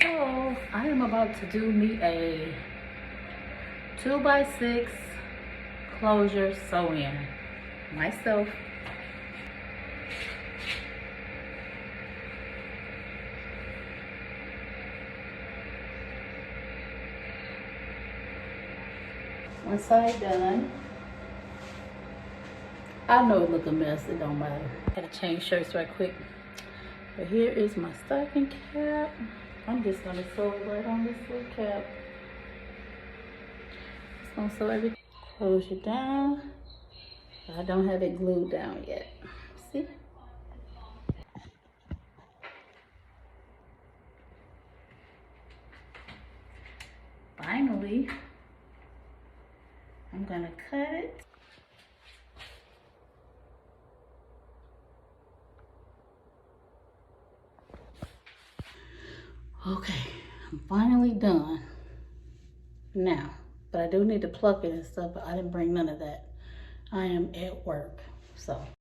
So I am about to do me a 2x6 closure sew-in myself. One side done. I know it look a mess, it don't matter. Gotta change shirts right quick. But here is my stocking cap. I'm just gonna sew it right on this little cap. Just gonna sew everything. Close it down. I don't have it glued down yet. See? Finally, I'm gonna cut it. Okay, I'm finally done now, but I do need to pluck it and stuff, but I didn't bring none of that. I am at work, so.